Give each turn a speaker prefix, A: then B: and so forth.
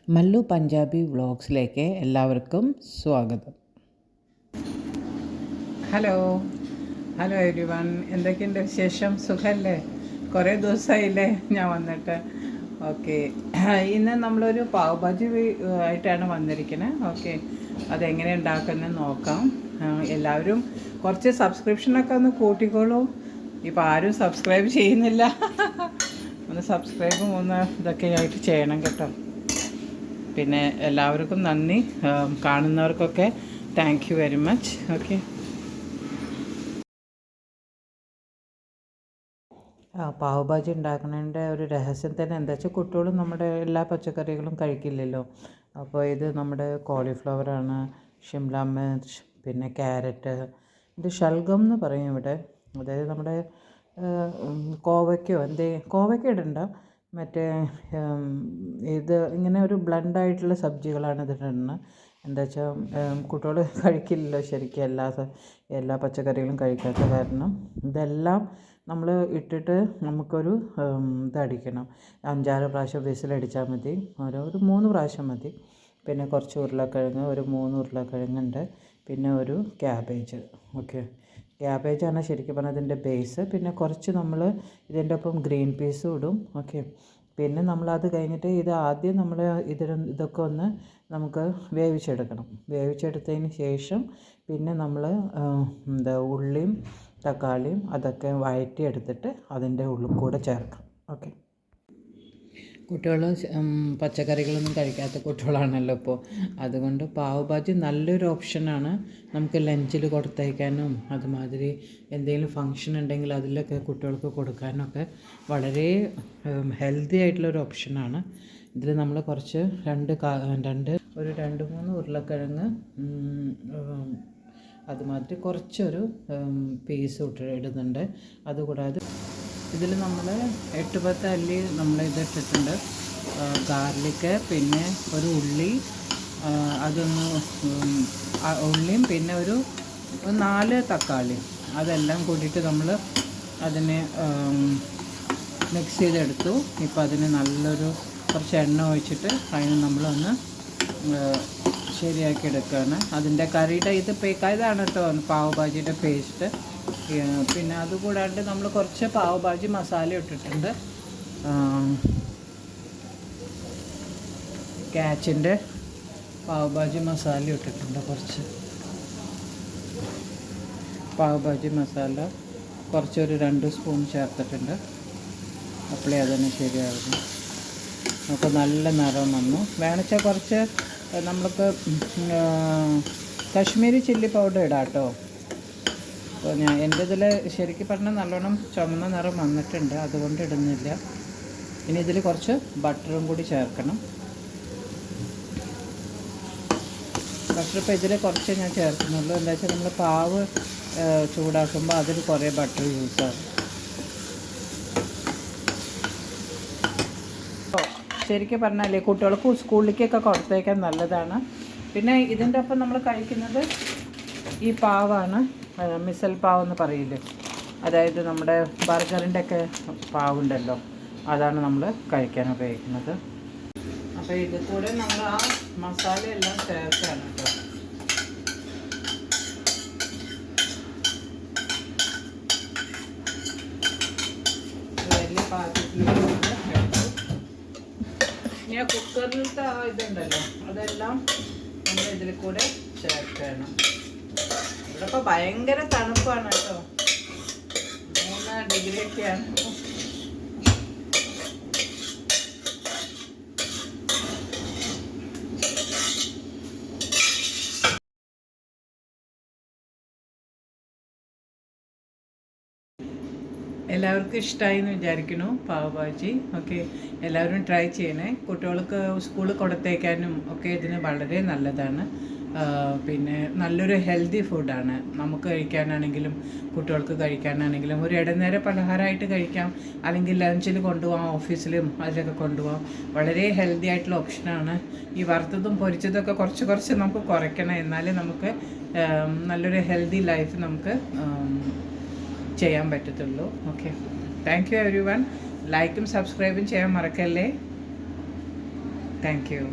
A: മല്ലു പഞ്ചാബി വ്ളോഗ്സിലേക്ക് എല്ലാവർക്കും സ്വാഗതം. Hello every one, എന്തൊക്കെയുണ്ട് വിശേഷം? സുഖമല്ലേ? കുറേ ദിവസമായില്ലേ ഞാൻ വന്നിട്ട്. ഓക്കെ, ഇന്ന് നമ്മളൊരു പാവ് ഭാജി ആയിട്ടാണ് വന്നിരിക്കുന്നത്. ഓക്കെ, അതെങ്ങനെ ഉണ്ടാക്കുന്നത് നോക്കാം. എല്ലാവരും കുറച്ച് സബ്സ്ക്രിപ്ഷനൊക്കെ ഒന്ന് കൂട്ടിക്കോളൂ. ഇപ്പോൾ ആരും സബ്സ്ക്രൈബ് ചെയ്യുന്നില്ല. ഒന്ന് സബ്സ്ക്രൈബും ഒന്ന് ഇതൊക്കെ ആയിട്ട് ചെയ്യണം കേട്ടോ. പിന്നെ എല്ലാവർക്കും നന്ദി, കാണുന്നവർക്കൊക്കെ thank you very much. Okay, pav bhaji ഉണ്ടാക്കുന്നതിൻ്റെ ഒരു രഹസ്യം തന്നെ എന്താ വെച്ചാൽ, കുട്ടികളും നമ്മുടെ എല്ലാ പച്ചക്കറികളും കഴിക്കില്ലല്ലോ. അപ്പോൾ ഇത് നമ്മുടെ കോളിഫ്ലവറാണ്, ഷിംല മിർച്ച്, പിന്നെ ക്യാരറ്റ്, ഇത് ഷൽഗം എന്ന് പറയും ഇവിടെ. അതായത് നമ്മുടെ കോവയ്ക്ക ഇടണ്ട, മറ്റേ ഇത് ഇങ്ങനെ ഒരു ബ്ലണ്ടായിട്ടുള്ള സബ്ജികളാണ് ഇതിടുന്നത്. എന്താ വെച്ചാൽ കുട്ടികൾ കഴിക്കില്ലല്ലോ ശരിക്കും എല്ലാ പച്ചക്കറികളും കഴിക്കാത്ത കാരണം ഇതെല്ലാം നമ്മൾ ഇട്ടിട്ട് നമുക്കൊരു ഇതടിക്കണം. 5-6 പ്രാവശ്യം വിസിലടിച്ചാൽ മതി. ഒരു 3 പ്രാവശ്യം മതി. പിന്നെ കുറച്ച് ഉരുളക്കിഴങ്ങ്, ഒരു 3 ഉരുളക്കിഴങ്ങുണ്ട്. പിന്നെ ഒരു ക്യാബേജ്. ഓക്കെ, ക്യാബേജാണ് ശരിക്കും പറഞ്ഞാൽ ഇതിൻ്റെ ബേസ്. പിന്നെ കുറച്ച് നമ്മൾ ഇതിൻ്റെ ഒപ്പം ഗ്രീൻ പീസും ഇടും. ഓക്കെ, പിന്നെ നമ്മളത് കഴിഞ്ഞിട്ട് ആദ്യം നമ്മൾ ഇതൊക്കെ ഒന്ന് നമുക്ക് വേവിച്ചെടുക്കണം. വേവിച്ചെടുത്തതിന് ശേഷം പിന്നെ നമ്മൾ ഉള്ളിയും തക്കാളിയും അതൊക്കെ വഴറ്റിയെടുത്തിട്ട് അതിൻ്റെ ഉള്ളിൽ കൂടെ ചേർക്കണം. ഓക്കെ, കുട്ടികൾ പച്ചക്കറികളൊന്നും കഴിക്കാത്ത കുട്ടികളാണല്ലോ ഇപ്പോൾ. അതുകൊണ്ട് പാവ് ഭാജി നല്ലൊരു ഓപ്ഷനാണ്. നമുക്ക് ലഞ്ചിൽ കൊടുത്തയക്കാനും അതുമാതിരി എന്തെങ്കിലും ഫങ്ഷൻ ഉണ്ടെങ്കിൽ അതിലൊക്കെ കുട്ടികൾക്ക് കൊടുക്കാനൊക്കെ വളരെ ഹെൽത്തി ആയിട്ടുള്ളൊരു ഓപ്ഷനാണ്. ഇതിൽ നമ്മൾ കുറച്ച് 2-3 ഉരുളക്കിഴങ്ങ്, അതുമാതിരി കുറച്ചൊരു പീസ് ഇടുന്നുണ്ട്. അതുകൂടാതെ ഇതിൽ നമ്മൾ 8-10 അല്ലി ഇതിട്ടിട്ടുണ്ട്. ഗാർലിക്ക്, പിന്നെ ഒരു ഉള്ളി, അതൊന്ന് ഉള്ളിയും പിന്നെ ഒരു 4 തക്കാളി, അതെല്ലാം കൂടിയിട്ട് നമ്മൾ അതിനെ മിക്സ് ചെയ്തെടുത്തു. ഇപ്പോൾ അതിന് കുറച്ച് എണ്ണ ഒഴിച്ചിട്ട് അതിന് നമ്മളൊന്ന് ശരിയാക്കി എടുക്കുകയാണ്. അതിൻ്റെ കറിയുടെ ഇതാണ് കേട്ടോ പാവ് ഭാജിയുടെ പേസ്റ്റ്. പിന്നെ അതുകൂടാണ്ട് നമ്മൾ കുറച്ച് പാവ് ഭാജി മസാല ഇട്ടിട്ടുണ്ട്. ക്യാച്ചിൻ്റെ പാവ് ഭാജി മസാല ഇട്ടിട്ടുണ്ട്. കുറച്ച് പാവ് ഭാജി മസാല കുറച്ചൊരു 2 സ്പൂൺ ചേർത്തിട്ടുണ്ട്. അപ്പോഴേ അതിന് ശരിയാകുന്നു. നമുക്ക് നല്ല നിറം വന്നു. വേണമെച്ചാൽ കുറച്ച് നമ്മൾക്ക് കശ്മീരി ചില്ലി പൗഡർ ഇടാം കേട്ടോ. അപ്പോൾ എൻ്റെ ഇതിൽ ശരിക്കും പറഞ്ഞാൽ നല്ലോണം ചുമന്ന നിറം വന്നിട്ടുണ്ട്, അതുകൊണ്ട് ഇടുന്നില്ല. ഇനി ഇതിൽ കുറച്ച് ബട്ടറും കൂടി ചേർക്കണം. ബട്ടർ ഇപ്പോൾ ഇതിൽ കുറച്ചേ ഞാൻ ചേർക്കുന്നുള്ളൂ. എന്താ വെച്ചാൽ നമ്മൾ പാവ് ചൂടാക്കുമ്പോൾ അതിൽ കുറേ ബട്ടർ യൂസ് ആകും. ശരിക്കും പറഞ്ഞാലേ കുട്ടികൾക്ക് സ്കൂളിലേക്കൊക്കെ കൊടുത്തേക്കാൻ നല്ലതാണ്. പിന്നെ ഇതിൻ്റെ ഒപ്പം നമ്മൾ കഴിക്കുന്നത് ഈ പാവാണ്, മിസൽ പാവ് എന്ന് പറയില്ലേ. അതായത് നമ്മുടെ ബർഗറിൻ്റെ ഒക്കെ പാവുണ്ടല്ലോ, അതാണ് നമ്മൾ കഴിക്കാൻ ഉപയോഗിക്കുന്നത്. അപ്പോൾ ഇത് കൂടെ നമ്മൾ ആ മസാലയെല്ലാം ചേർക്കാണ് കേട്ടോ. വലിയ പാത്രത്തിലേക്ക് ഞാൻ കുക്കറിലത്തെ ഇതുണ്ടല്ലോ അതെല്ലാം നമ്മൾ ഇതിൽ കൂടെ ചേർക്കണം. ഇവിടെ ഇപ്പോൾ ഭയങ്കര തണുപ്പാണ് കേട്ടോ, 3 ഡിഗ്രി ഒക്കെയാണ്. എല്ലാവർക്കും ഇഷ്ടമായി എന്ന് വിചാരിക്കുന്നു പാവ് ഭാജി. ഓക്കെ, എല്ലാവരും ട്രൈ ചെയ്യണേ. കുട്ടികൾക്ക് സ്കൂളിൽ കൊടുത്തേക്കാനും ഒക്കെ ഇതിന് വളരെ നല്ലതാണ്. പിന്നെ നല്ലൊരു ഹെൽത്തി ഫുഡാണ്. നമുക്ക് കഴിക്കാനാണെങ്കിലും കുട്ടികൾക്ക് കഴിക്കാനാണെങ്കിലും ഒരു ഇടനേര പലഹാരമായിട്ട് കഴിക്കാം, അല്ലെങ്കിൽ ലഞ്ചിൽ കൊണ്ടുപോകാം, ഓഫീസിലും അതിലൊക്കെ കൊണ്ടുപോകാം. വളരെ ഹെൽത്തി ആയിട്ടുള്ള ഓപ്ഷനാണ്. ഈ വറുത്തതും പൊരിച്ചതൊക്കെ കുറച്ച് നമുക്ക് കുറയ്ക്കണം, എന്നാലേ നമുക്ക് നല്ലൊരു ഹെൽത്തി ലൈഫ് നമുക്ക് ചെയ്യാൻ പറ്റത്തുള്ളൂ. Okay, thank you every one. ലൈക്കും സബ്സ്ക്രൈബും ചെയ്യാൻ മറക്കല്ലേ. Thank you.